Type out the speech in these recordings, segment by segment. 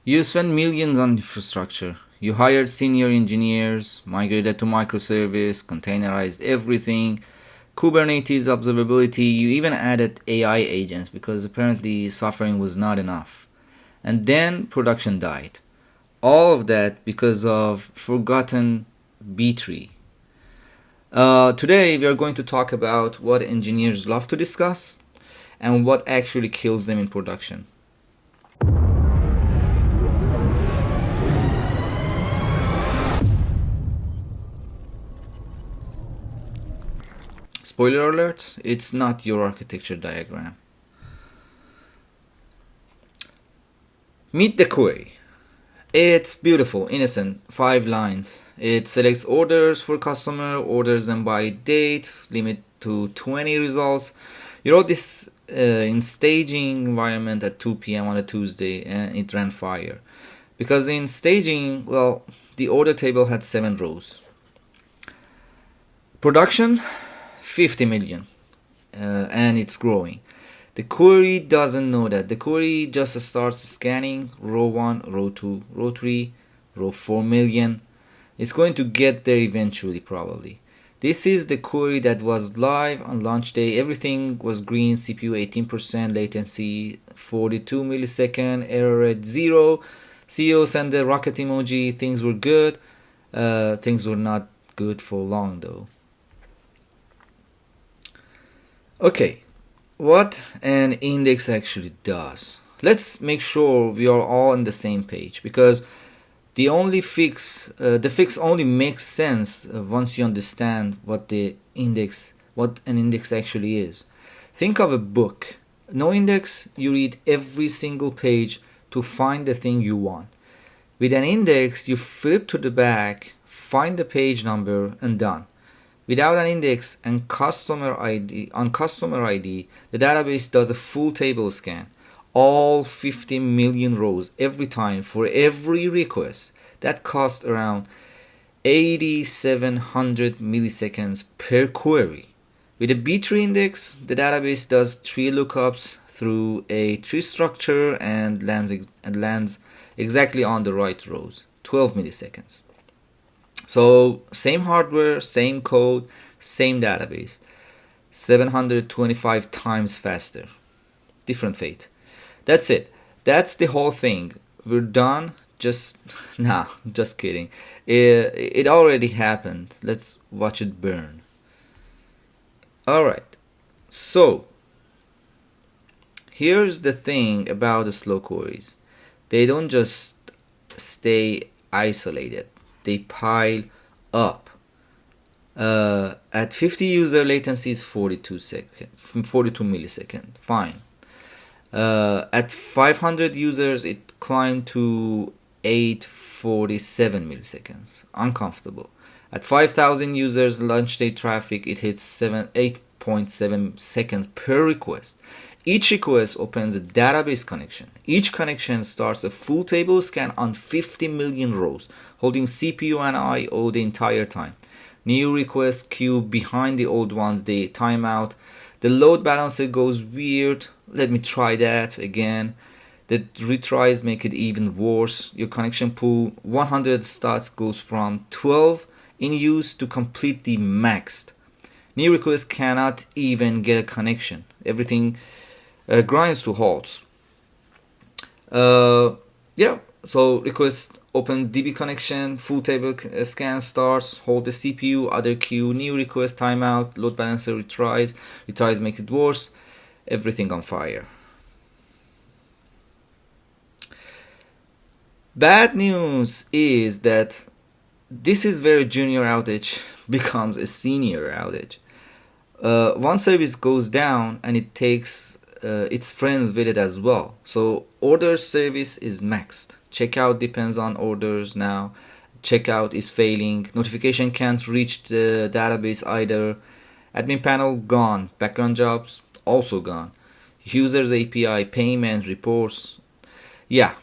You spend millions on infrastructure. You hired senior engineers, migrated to microservice, containerized everything, Kubernetes observability, you even added AI agents because apparently suffering was not enough. And then production died. All of that because of forgotten B tree. Today we are going to talk about what engineers love to discuss and what actually kills them in production. Spoiler alert, it's not your architecture diagram. Meet the query. It's beautiful, innocent, 5 lines. It selects orders for customer, orders them by date, limit to 20 results. You wrote this in staging environment at 2 p.m. on a Tuesday and it ran fire. Because in staging, well, the order table had 7 rows. Production, 50 million, and it's growing. The query doesn't know that. The query just starts scanning row 1, row 2, row 3, row 4 million. It's going to get there eventually, probably. This is the query that was live on launch day. Everything was green, CPU 18%, latency 42 millisecond, error rate 0. CEO sent the rocket emoji, things were good. Things were not good for long though. Okay, what an index actually does. Let's make sure we are all on the same page because the fix only makes sense once you understand what an index actually is. Think of a book. No index, you read every single page to find the thing you want. With an index, you flip to the back, find the page number, and done. Without an index and customer ID, the database does a full table scan, all 50 million rows every time for every request. That costs around 8,700 milliseconds per query. With a B-tree index, the database does 3 lookups through a tree structure and lands exactly on the right rows, 12 milliseconds. So same hardware, same code, same database, 725 times faster. Different fate. That's it. That's the whole thing. We're done. Just kidding. It already happened. Let's watch it burn. Alright. So here's the thing about the slow queries. They don't just stay isolated. They pile up. At 50 user latency is 42 millisecond. Fine. At 500 users, it climbed to 847 milliseconds. Uncomfortable. At 5,000 users, launch day traffic, it hits 8.7 seconds per request. Each request opens a database connection. Each connection starts a full table scan on 50 million rows, holding CPU and I/O the entire time. New requests queue behind the old ones, they time out. The load balancer goes weird. Let me try that again. The retries make it even worse. Your connection pool 100 starts goes from 12 in use to completely maxed. New requests cannot even get a connection. Everything grinds to halt. So request open DB connection, full table scan starts, hold the CPU, other queue, new request, timeout, load balancer retries make it worse, everything on fire. Bad news is that this is where junior outage becomes a senior outage. One service goes down and it takes its friends with it as well. So order service is maxed. Checkout depends on orders now. Checkout is failing. Notification can't reach the database either. Admin panel gone. Background jobs also gone. Users API, payment, reports. Yeah,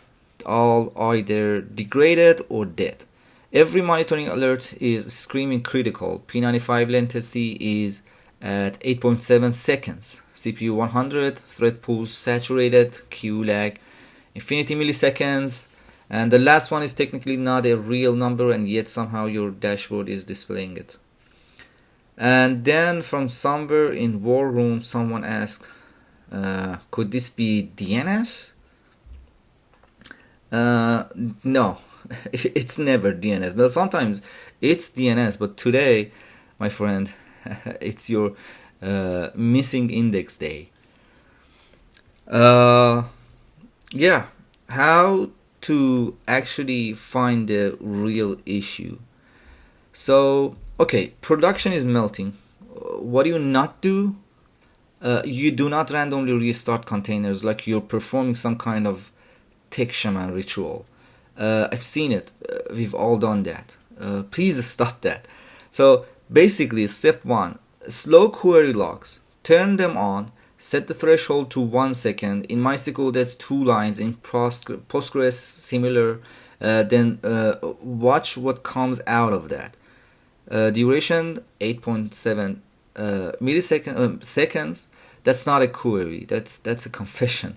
all either degraded or dead. Every monitoring alert is screaming critical. P95 latency is at 8.7 seconds. CPU 100, thread pools saturated, queue lag, infinity milliseconds. And the last one is technically not a real number, and yet somehow your dashboard is displaying it. And then from somewhere in war room, someone asked, could this be DNS? No, it's never DNS. Well, sometimes it's DNS, but today, my friend, it's your missing index day. Yeah, how to actually find the real issue. So, okay, production is melting. What do you not do? You do not randomly restart containers like you're performing some kind of tech shaman ritual. I've seen it. We've all done that. Please stop that. So basically, step 1, slow query logs. Turn them on. Set the threshold to 1 second. In MySQL, that's 2 lines. In Postgres, similar. Then watch what comes out of that. Duration 8.7 seconds. That's not a query. That's a confession.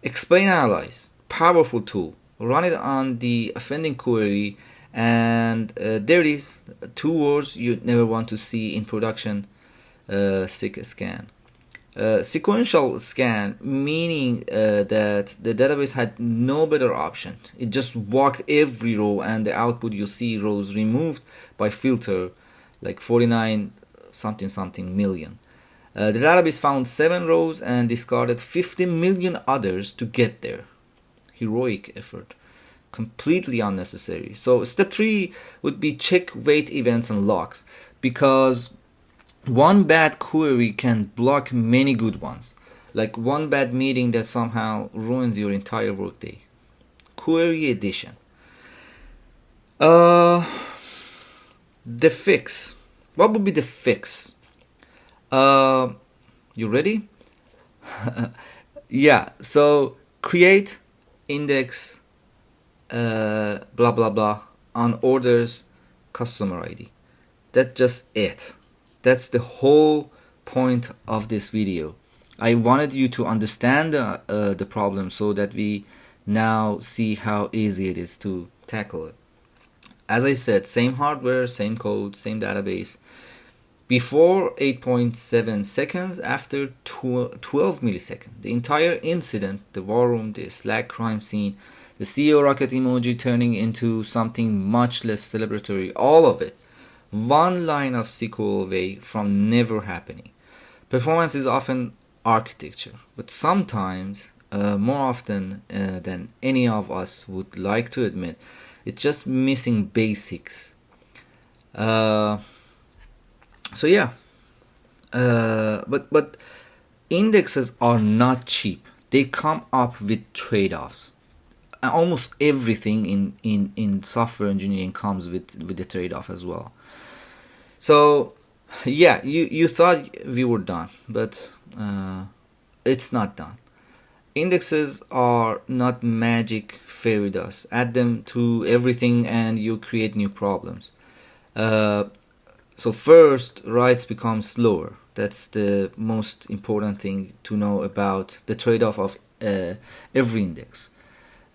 Explain analyze, powerful tool. Run it on the offending query, and there it is. 2 words you never want to see in production. Seq scan. Sequential scan, meaning that the database had no better option. It just walked every row, and the output you see rows removed by filter, like 49 something million. The database found 7 rows and discarded 50 million others to get there. Heroic effort. Completely unnecessary. So step 3 would be check wait events and logs, because one bad query can block many good ones, like one bad meeting that somehow ruins your entire workday. Query addition. The fix. What would be the fix? You ready? Yeah, so create index blah blah blah on orders customer ID. That's just it. That's the whole point of this video. I wanted you to understand the problem so that we now see how easy it is to tackle it. As I said, same hardware, same code, same database. Before 8.7 seconds, after 12 milliseconds. The entire incident, the war room, the Slack crime scene, the CEO rocket emoji turning into something much less celebratory, all of it. One line of SQL away from never happening. Performance is often architecture, but sometimes, more often than any of us would like to admit, it's just missing basics. So yeah, but indexes are not cheap. They come up with trade-offs. Almost everything in software engineering comes with the trade-off as well. So yeah, you thought we were done, but it's not done. Indexes are not magic fairy dust. Add them to everything and you create new problems. So first, writes become slower. That's the most important thing to know about the trade-off of every index.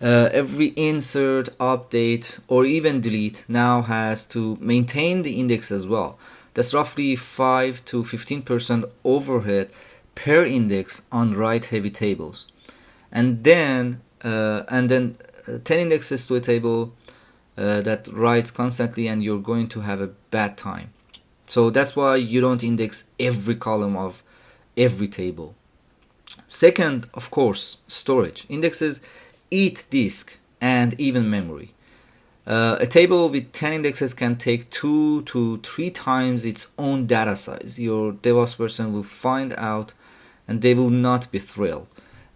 Every insert, update, or even delete now has to maintain the index as well. That's roughly 5 to 15% overhead per index on write-heavy tables. And then 10 indexes to a table that writes constantly, and you're going to have a bad time. So that's why you don't index every column of every table. Second, of course, storage. Indexes eat disk and even memory. A table with 10 indexes can take 2 to 3 times its own data size. Your DevOps person will find out and they will not be thrilled.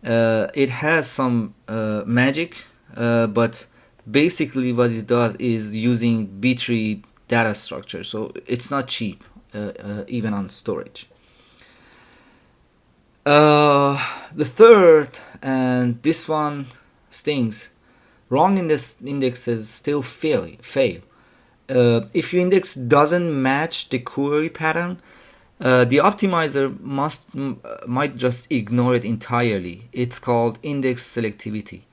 It has some magic, but basically what it does is using B-tree data structure, so it's not cheap, even on storage. The third, and this one stings, wrong indexes still fail. If your index doesn't match the query pattern, the optimizer might just ignore it entirely. It's called index selectivity.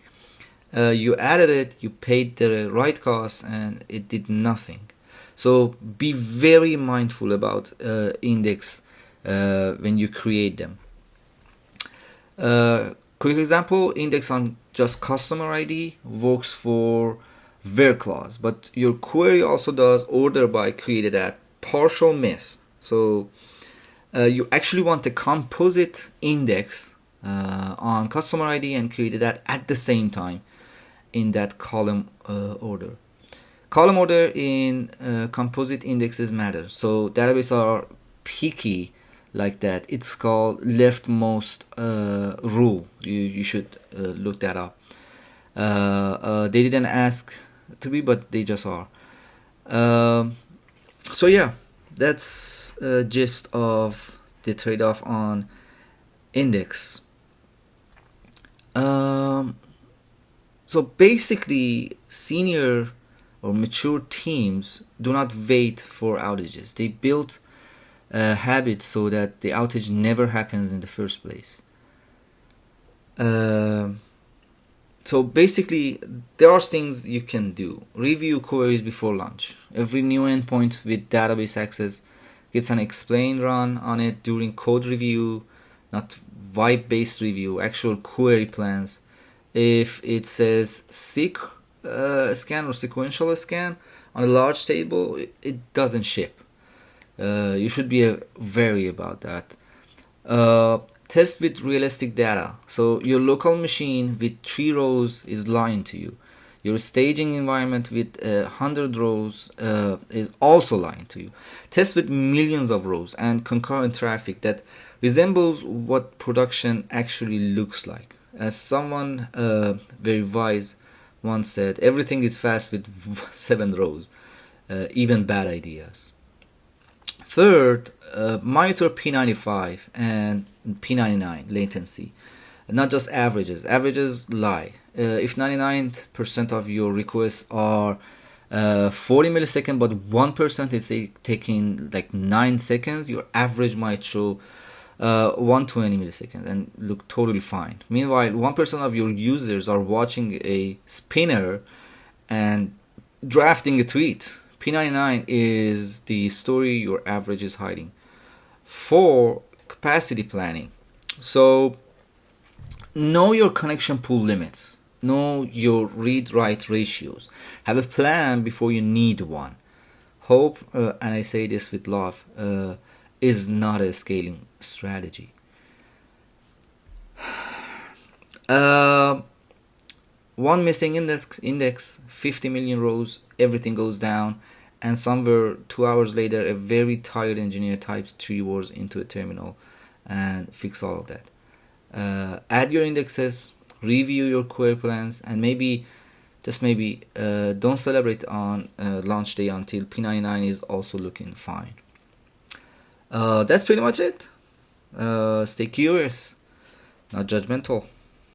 You added it, you paid the right cost, and it did nothing. So be very mindful about index when you create them. Quick example, index on just customer ID works for where clause, but your query also does order by created at partial miss. So you actually want the composite index on customer ID and created that at the same time in that column order. Column order in composite indexes matter. So databases are picky like that. It's called leftmost rule. You should look that up. They didn't ask to be, but they just are. So yeah, that's gist of the trade-off on index. So basically, senior or mature teams do not wait for outages. They build habits so that the outage never happens in the first place. So basically, there are things you can do. Review queries before launch. Every new endpoint with database access gets an explain run on it during code review, not vibe-based review, actual query plans. If it says seq scan or sequential scan on a large table, it doesn't ship. You should be wary about that. Test with realistic data. So your local machine with 3 rows is lying to you. Your staging environment with 100 rows is also lying to you. Test with millions of rows and concurrent traffic that resembles what production actually looks like. As someone very wise once said, everything is fast with 7 rows, even bad ideas. Third, monitor P95 and P99 latency, not just averages. Averages lie. If 99% of your requests are 40 milliseconds, but 1% is taking like 9 seconds, your average might show 120 milliseconds and look totally fine. Meanwhile, 1% of your users are watching a spinner and drafting a tweet. P99 is the story your average is hiding. 4, capacity planning. So know your connection pool limits. Know your read-write ratios. Have a plan before you need one. Hope, and I say this with love, is not a scaling strategy. One missing index, 50 million rows, everything goes down, and somewhere 2 hours later, a very tired engineer types 3 words into a terminal and fix all of that. Add your indexes, review your query plans, and maybe, just maybe, don't celebrate on launch day until P99 is also looking fine. That's pretty much it. Stay curious, not judgmental.